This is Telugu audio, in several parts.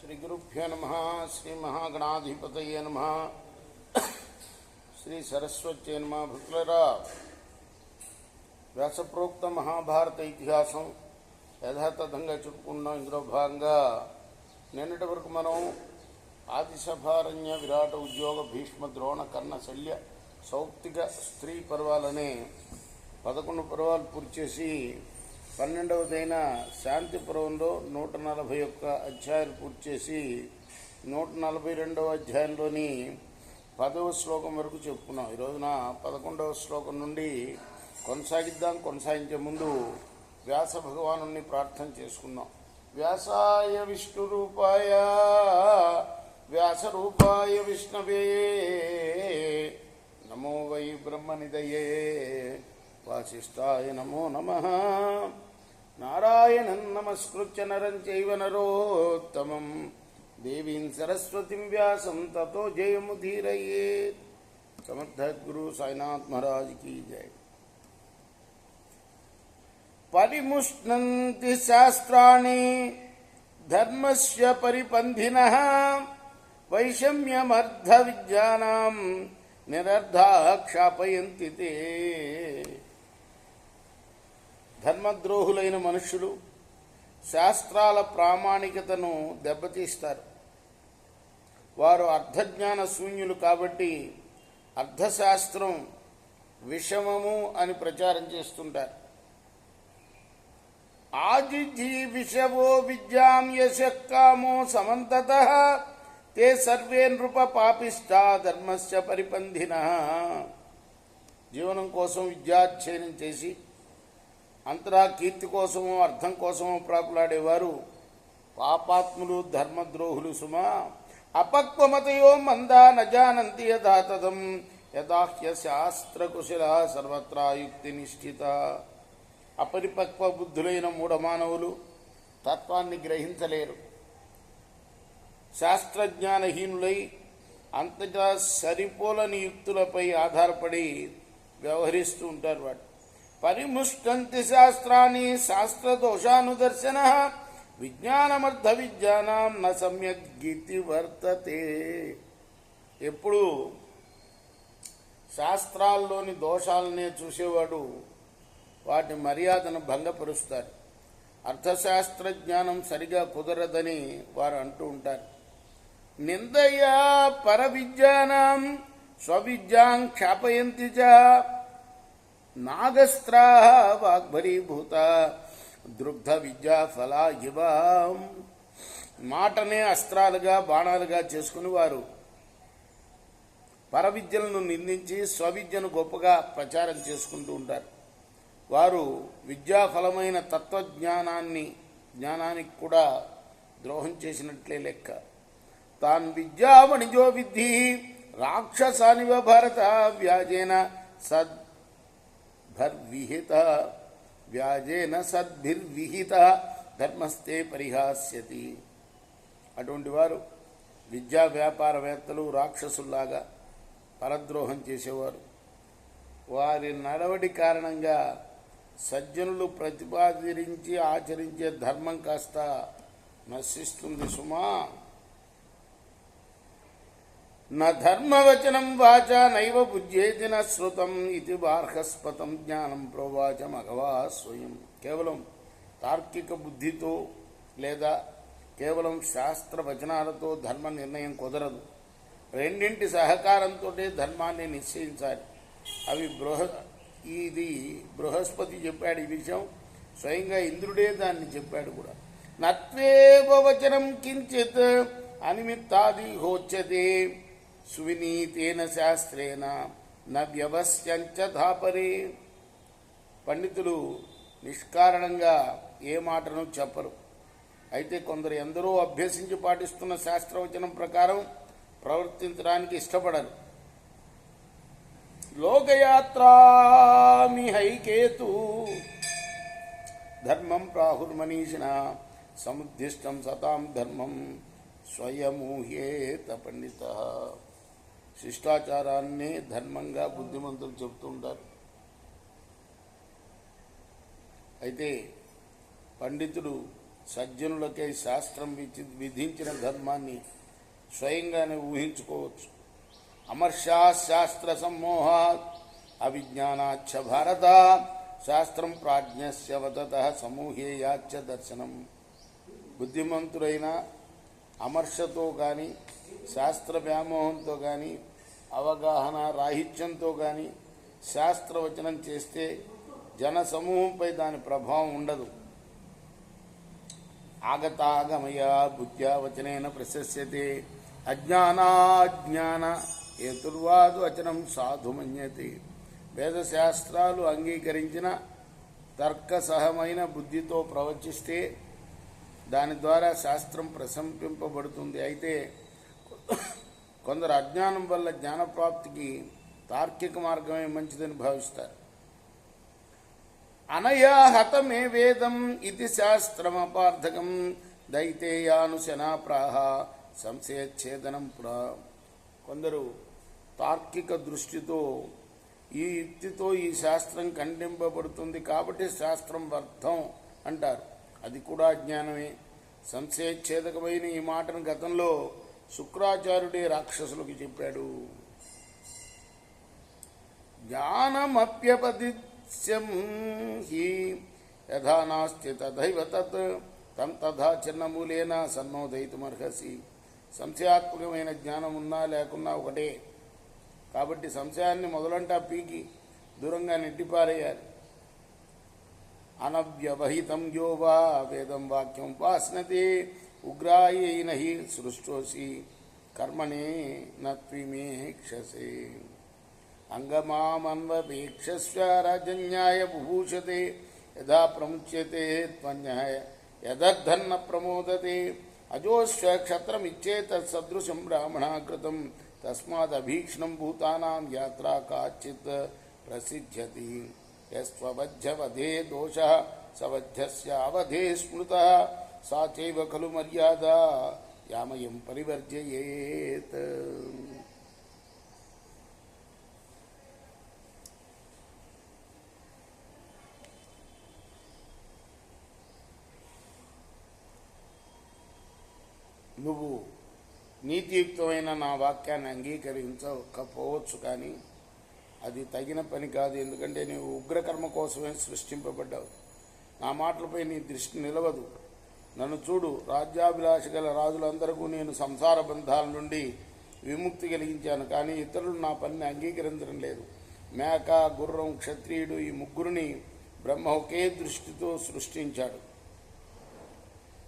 శ్రీ గురుభ్యో నమ. శ్రీ మహాగణాధిపతయే నమ. శ్రీ సరస్వత్యే నమ. భక్తులరా, వ్యాసప్రోక్త మహాభారత ఇతిహాసం యథాతథంగా చెప్పుకున్నాం. ఇందులో భాగంగా నిన్నటి వరకు మనం ఆదిశభారణ్య విరాట ఉద్యోగ భీష్మ ద్రోణ కర్ణ శల్య సౌప్తిక స్త్రీ పర్వాలనే 11 పర్వాలు పూర్తి చేసి 12వదైన శాంతి పర్వంలో 141 అధ్యాయాలు పూర్తి చేసి 142వ అధ్యాయంలోని 10వ శ్లోకం వరకు చెప్పుకున్నాం. ఈరోజున 11వ శ్లోకం నుండి కొనసాగించే ముందు వ్యాస భగవాను ప్రార్థన చేసుకున్నాం. వ్యాసాయ విష్ణురూపాయ వ్యాసరూపాయ విష్ణవే నమో వై బ్రహ్మనిదయే వాసిష్ఠాయ నమో నమః. నారాయణం నమస్కృత్య నరం చైవ నరోత్తమం దేవీం సరస్వతిం వ్యాసం తతో జయముదీరయేత్. సమర్థ గురు సాయినాథ్ మహారాజ్ की जय. పరిముష్ణంతి శాస్త్రాణి ధర్మస్య పరిపంధినః వైషమ్యమర్థ విజ్ఞానం నిరర్ధా క్షాపయంతి తే. ధర్మద్రోహులైన మనుష్యులు శాస్త్రాల ప్రామాణికతను దెబ్బతీస్తారు. వారు అర్ధజ్ఞాన శూన్యులు కాబట్టి అర్ధశాస్త్రం విషమము అని ప్రచారం చేస్తుంటారు. ఆజిజీ విషవో విద్యాం యశకామో సమంతతః తే సర్వే నృప పాపిష్టా ధర్మస్య పరిపంధినః. జీవనం కోసం విద్యాధ్యయనం చేసి అంతరా కీర్తి కోసమో అర్థం కోసమో ప్రాకులాడేవారు పాపాత్ములు, ధర్మద్రోహులు సుమా. అపక్వమతయో మందా నజానంతి యథా తదం యథాహ్య శాస్త్రకుశల సర్వత్రా యుక్తి నిష్ఠిత. అపరిపక్వ బుద్ధులైన మూఢమానవులు తత్వాన్ని గ్రహించలేరు. శాస్త్రజ్ఞానహీనులై అంతటా సరిపోలని యుక్తులపై ఆధారపడి వ్యవహరిస్తూ ఉంటారు. వాడు పరిముష్టంతి శాస్త్రాన్ని శాస్త్రదోషానుదర్శన విజ్ఞానమర్థ విజ్ఞానం న సమ్యక్ గీతి వర్తతే. ఎప్పుడు శాస్త్రాల్లోని దోషాలనే చూసేవాడు వాటి మర్యాదను భంగపరుస్తారు. అర్థశాస్త్ర జ్ఞానం సరిగా కుదరదని వారు అంటూ ఉంటారు. నిందయా పర విజ్ఞానం స్వవిద్యాం క్షాపయంతి చ నాగస్త్రా వాగ్భరీభూత దృగ్ధ విద్యా ఫలా ఇవ. మాటనే అస్త్రాలుగా బాణాలుగా చేసుకుని వారు పరవిద్యలను నిందించి స్వవిద్యను గొప్పగా ప్రచారం చేసుకుంటూ ఉంటారు. వారు విద్యాఫలమైన జ్ఞానానికి కూడా ద్రోహం చేసినట్లే లెక్క. తాన్ విద్యావణిజో విద్ధి రాక్షసానివ భారత వ్యాజేన సద్భిర్విహిత ధర్మస్తే పరిహాస్యతి. అటువంటి వారు విద్యా వ్యాపారవేత్తలు రాక్షసుల్లాగా పరద్రోహం చేసేవారు. వారి నడవడి కారణంగా సజ్జనులు ప్రతిపాదించి ఆచరించే ధర్మం కాస్త నశిస్తుంది సుమా. న ధర్మవచనం వాచ నైవ బుజ్యేతి న శృతం ఇది బార్హస్పతం జ్ఞానం ప్రోవాచ మఘవా స్వయం. కేవలం తార్కిక బుద్ధితో లేదా కేవలం శాస్త్ర వచనాలతో ధర్మ నిర్ణయం కుదరదు. రెండింటి సహకారంతో ధర్మాన్ని నిశ్చయించాలి. అవి ఇది బృహస్పతి చెప్పాడు ఈ విషయం. స్వయంగా ఇంద్రుడే దాన్ని చెప్పాడు కూడా. నత్వేవ వచనం కించిత్ అనిమిత్తాది హోచ్యతే సువినీతేన శాస్త్రేణ న వ్యవస్యంచ ధాపరే. పండితులు నిష్కారణంగా ఏ మాటను చెప్పరు. అయితే కొందరు ఎందరో అభ్యసించి పాటిస్తున్న శాస్త్రవచనం ప్రకారం ప్రవర్తించడానికి ఇష్టపడరు. లోకయాత్రామిహైకేతు ధర్మం ప్రాహుర్మనీషిణ సముద్దిష్టం సతాం ధర్మం స్వయమూహ్యేత పండిత. శిష్టాచారాన్ని ధర్మంగా బుద్ధిమంతులు చెబుతూ ఉంటారు. అయితే పండితుడు సజ్జనులకై శాస్త్రం విధించిన ధర్మాన్ని స్వయంగానే ఊహించుకోవచ్చు. అమర్షా శాస్త్ర సమ్మోహాత్ అవిజ్ఞానాచ్చ భారత శాస్త్రం ప్రాజ్ఞస్య వదత సమూహేయాచ్చ దర్శనం. బుద్ధిమంతుడైన అమర్షతో కానీ శాస్త్ర వ్యామోహంతో కానీ అవగాహన రాహిత్యంతో కానీ శాస్త్రవచనం చేస్తే జన సమూహంపై దాని ప్రభావం ఉండదు. ఆగతాగమయ బుద్ధ్యావచనేన ప్రశస్యతే అజ్ఞానాజ్ఞాన ఏతుర్వాదు వచనం సాధుమన్యతే. వేదశాస్త్రాలు అంగీకరించిన తర్కసహమైన బుద్ధితో ప్రవచిస్తే దాని ద్వారా శాస్త్రం ప్రశంసింపబడుతుంది. అయితే కొందరు అజ్ఞానం వల్ల జ్ఞానప్రాప్తికి తార్కిక మార్గమే మంచిదని భావిస్తారు. అనయా హతమే వేదం ఇది శాస్త్రమపార్థకం దైతేయానుశనా ప్రాహ సంశయచ్ఛేదనం పురా. కొందరు తార్కిక దృష్టితో ఈ యుక్తితో ఈ శాస్త్రం ఖండింపబడుతుంది కాబట్టి శాస్త్రం వ్యర్థం అంటారు. అది కూడా అజ్ఞానమే. సంశయచ్ఛేదకమైన ఈ మాటను గతంలో శుక్రాచార్యుడే రాక్షసులకు చెప్పాడు. జ్ఞానమప్యపదిత్యం హి యథా నాస్తి తథైవ తత్ తం తథా చిన్నమూలేన సన్నోదయితుమర్హసి. సంశయాత్మకమైన జ్ఞానం ఉన్నా లేకున్నా ఒకటే. కాబట్టి సంశయాన్ని మొదలంటా పీకి దూరంగా నెట్టిపారేయాలి. అనవ్యవహితం యో వా వేదం వాక్యం ఉపాస్నతే ఉగ్రాయేన హి సృష్టోసి కర్మణే నత్విమేక్షసే. అంగమామన్వపేక్షస్వ రాజన్యాయ బుభూషతే యథా ప్రముచ్యతే త్వన్యాయ యదద్ధన్న ప్రమోదతే. అజోస్వ క్షత్రమిచ్చేత సదృశం బ్రాహ్మణాకృతం తస్మాదభీక్షణం భూతానాం యాత్రా కాచిత్ ప్రసిద్ధ్యతి. యస్వవధ్యవధే దోషః సవధ్యస్య అవధే స్మృతః సా చైవ ఖలు మర్యాదా యామయం పరివర్జయేత్. నువ్వు నీతియుక్తమైన నా వాక్యాన్ని అంగీకరించకపోవచ్చు, కానీ అది తగిన పని కాదు. ఎందుకంటే నీవు ఉగ్రకర్మ కోసమే సృష్టింపబడ్డావు. నా మాటలపై నీ దృష్టి నిలవదు. నన్ను చూడు, రాజ్యాభిలాష గల రాజులందరికీ నేను సంసార బంధాల నుండి విముక్తి కలిగించాను, కానీ ఇతరులు నా పనిని అంగీకరించడం లేదు. మేక, గుర్రం, క్షత్రియుడు ఈ ముగ్గురిని బ్రహ్మ ఒకే దృష్టితో సృష్టించాడు.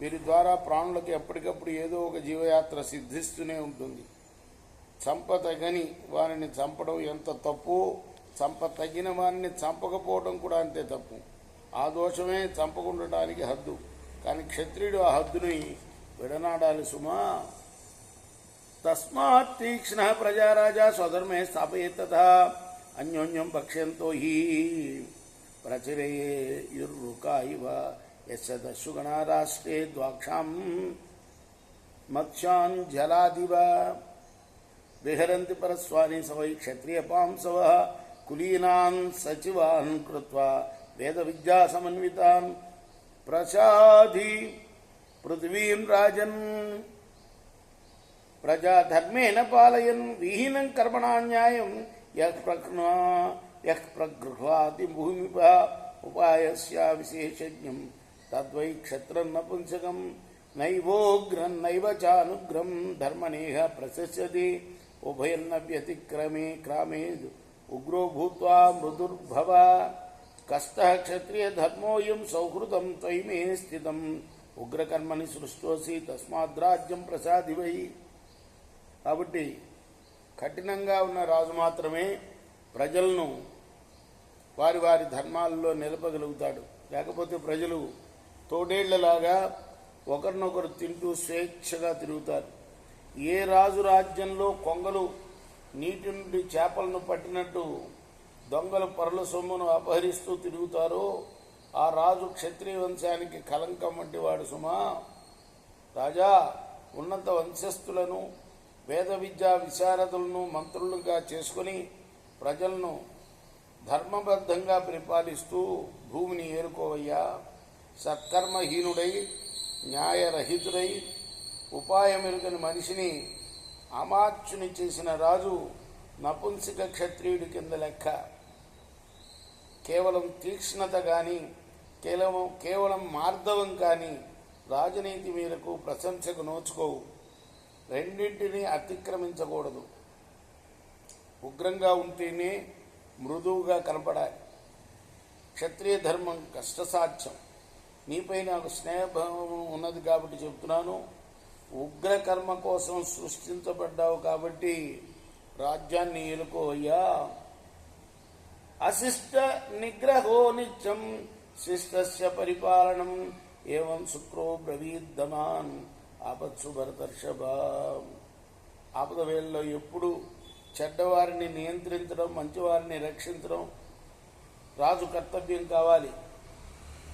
వీరి ద్వారా ప్రాణులకు ఎప్పటికప్పుడు ఏదో ఒక జీవయాత్ర సిద్ధిస్తూనే ఉంటుంది. చంపతగని వారిని చంపడం ఎంత తప్పు, చంపతగిన వారిని చంపకపోవడం కూడా అంతే తప్పు. ఆ దోషమే చంపకుండటానికి హద్దు. కానీ క్షత్రియుడు ఆ హద్దుని విడనాడాలి సుమా. తస్మాత్ తీక్ష్ణ ప్రజారాజా స్వధర్మే స్థాపయేత్ అన్యోన్యం పక్ష్యంతో హి ప్రచురేయుర్రుకా ఇవ యస్య దస్యుగణా రాష్ట్రే ద్వాక్షాం మత్స్యాంజలాదివ విహరంతి పరస్వాని సవై క్షత్రియపాంసవ కులీనాన్ సచివాన్ కృత్వా వేద విద్యా సమన్వితాన్ ప్రసాది పృథివీం రాజన్ ప్రజాధర్మేణ పాలయన్ విహీనం కర్మణాన్యాయం యః ప్రగృహాతి భూమిప ఉపాయస్య విశేషజ్ఞం తద్వై క్షత్రం నపుంసకం నైవోగ్రం నైవ చానుగ్రం ధర్మనేహ ప్రశస్యతి ఉభయన్న వ్యతిక్రమే క్రామే ఉగ్రో భూత్వా మృదుర్భవ కష్టః క్షత్రియ ధర్మోయం సౌహృదం త్వయిమే స్థితం ఉగ్రకర్మని సృష్టోసి తస్మాద్రాజ్యం ప్రసాదివై. కాబట్టి కఠినంగా ఉన్న రాజు మాత్రమే ప్రజలను వారి వారి ధర్మాల్లో నిలపగలుగుతాడు. లేకపోతే ప్రజలు తోడేళ్లలాగా ఒకరినొకరు తింటూ స్వేచ్ఛగా తిరుగుతారు. ఏ రాజు రాజ్యంలో కొంగలు నీటి నుండి చేపలను పట్టినట్టు దొంగలు పరుల సొమ్మును అపహరిస్తూ తిరుగుతారో ఆ రాజు క్షత్రియ వంశానికి కలంకం వంటి వాడు సుమా. రాజా ఉన్నత వంశస్థులను వేద విద్యా విశారదులను మంత్రులుగా చేసుకుని ప్రజలను ధర్మబద్ధంగా పరిపాలిస్తూ భూమిని ఏరుకోవయ్యా. సత్కర్మహీనుడై న్యాయరహితుడై ఉపాయమెరుగని మనిషిని అమాత్యుని చేసిన రాజు నపుంసక క్షత్రియుడి కింద లెక్క. కేవలం తీక్ష్ణత కానీ కేవలం మార్దవం కానీ రాజనీతి మేరకు ప్రశంసకు నోచుకోవు. రెండింటినీ అతిక్రమించకూడదు. ఉగ్రంగా ఉంటేనే మృదువుగా కనపడాలి. క్షత్రియ ధర్మం కష్టసాధ్యం. నీపై నాకు స్నేహభావం ఉన్నది కాబట్టి చెప్తున్నాను. ఉగ్ర కర్మ కోసం సృష్టించబడ్డావు కాబట్టి రాజ్యాన్ని ఏలుకోవయ్యా. అశిష్ట నిగ్రహో నిత్యం శిష్టస్య పరిపాలనం ఏవం శుక్రో బ్రవీద్దమాన్ ఆపత్సు భరతర్షభ. ఆపద వేళలో ఎప్పుడు చెడ్డవారిని నియంత్రించడం, మంచివారిని రక్షించడం రాజు కర్తవ్యం కావాలి.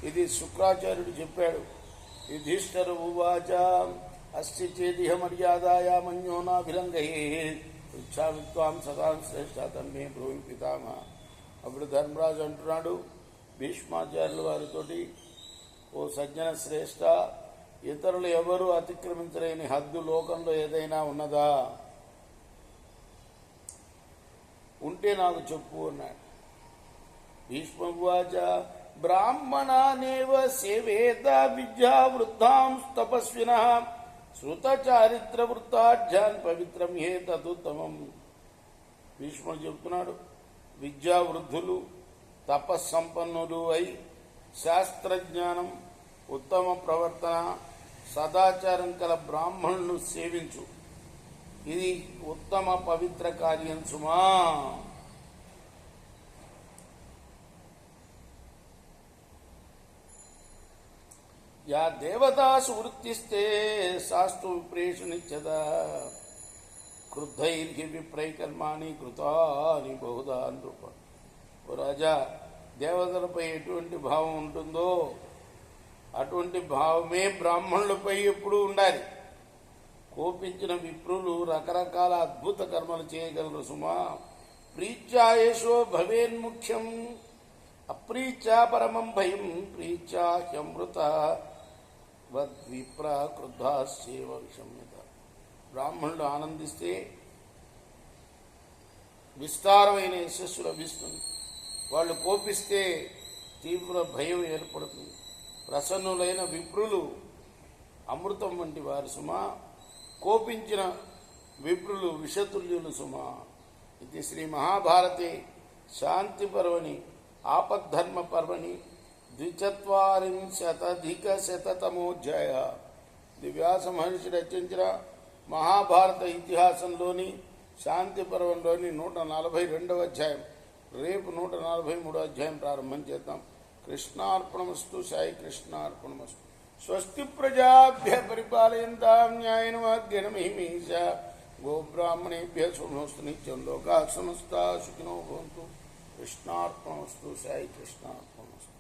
ఇది శుక్రాచార్యుడు చెప్పాడు. యుధిష్ఠిర ఉవాచ అస్తి చేదిహ మర్యాదాయా మన్యోనాభిలంఘయే పృచ్ఛామిత్వాం సదాం శ్రేష్ఠ తన్మే బ్రూమి పితామహ. అప్పుడు ధర్మరాజు అంటున్నాడు భీష్మాచార్యుల వారితోటి, ఓ సజ్జన శ్రేష్ఠ, ఇతరులు ఎవరూ అతిక్రమించలేని హద్దు లోకంలో ఏదైనా ఉన్నదా? ఉంటే నాకు చెప్పు అన్నాడు. భీష్మవాచ బ్రాహ్మణానేవ సేవేత విద్యా వృద్ధాం తపస్వినః శృత చారిత్ర వృత్తాఢ్యాన్ పవిత్రం హే తదుత్తమం. భీష్ముడు చెప్తున్నాడు, విద్యా వృద్ధులు తపస్సంపన్నులు అయి శాస్త్రజ్ఞానం, ఉత్తమ ప్రవర్తన, సదాచారం కల బ్రాహ్మణులను సేవించు. ఇది ఉత్తమ పవిత్ర కార్యం సుమా. యా దేవతాసు వృత్తిస్తే శాస్తు విప్రేషు నిత్యద క్రుద్ధైర్హి విప్రైకర్మాణి కృతాని బహుదా నృప. ఓ రాజా, దేవతలపై ఎటువంటి భావం ఉంటుందో అటువంటి భావమే బ్రాహ్మణులపై ఎప్పుడూ ఉండాలి. కోపించిన విప్రులు రకరకాల అద్భుత కర్మలు చేయగలరు సుమా. ప్రీత్యాయేషో భవేన్ముఖ్యం అప్రీత్యా పరమం భయం ప్రీత్యా హ్యమృత వద్విప్ర క్రుద్ధాశ్చేవ విషమ్యత. బ్రాహ్మణులు ఆనందిస్తే విస్తారమైన యశస్సు లభిస్తుంది. వాళ్ళు కోపిస్తే తీవ్ర భయం ఏర్పడుతుంది. ప్రసన్నులైన విప్రులు అమృతం వంటి వారు సుమా. కోపించిన విప్రులు విషతుల్యులు సుమా. ఇది శ్రీ మహాభారతే శాంతి పర్వణి ఆపద్ధర్మ పర్వణి 240-శతమోధ్యాయ. ఇది వ్యాస మహర్షి రచించిన మహాభారత ఇతిహాసంలోని శాంతి పర్వంలోని 142వ అధ్యాయం. రేపు 143వ అధ్యాయం ప్రారంభం చేద్దాం. కృష్ణార్పణమస్తు. సాయి కృష్ణార్పణమస్తు. స్వస్తి ప్రజాభ్య పరిపాలయంతాం న్యాయేన మార్గేణ మహిమీష. గోబ్రాహ్మణేభ్య శుభమస్తు. నిత్యం లోకాః సమస్తాః సుఖినో భవంతు. కృష్ణార్పణమస్తు. సాయి కృష్ణార్పణమస్తు.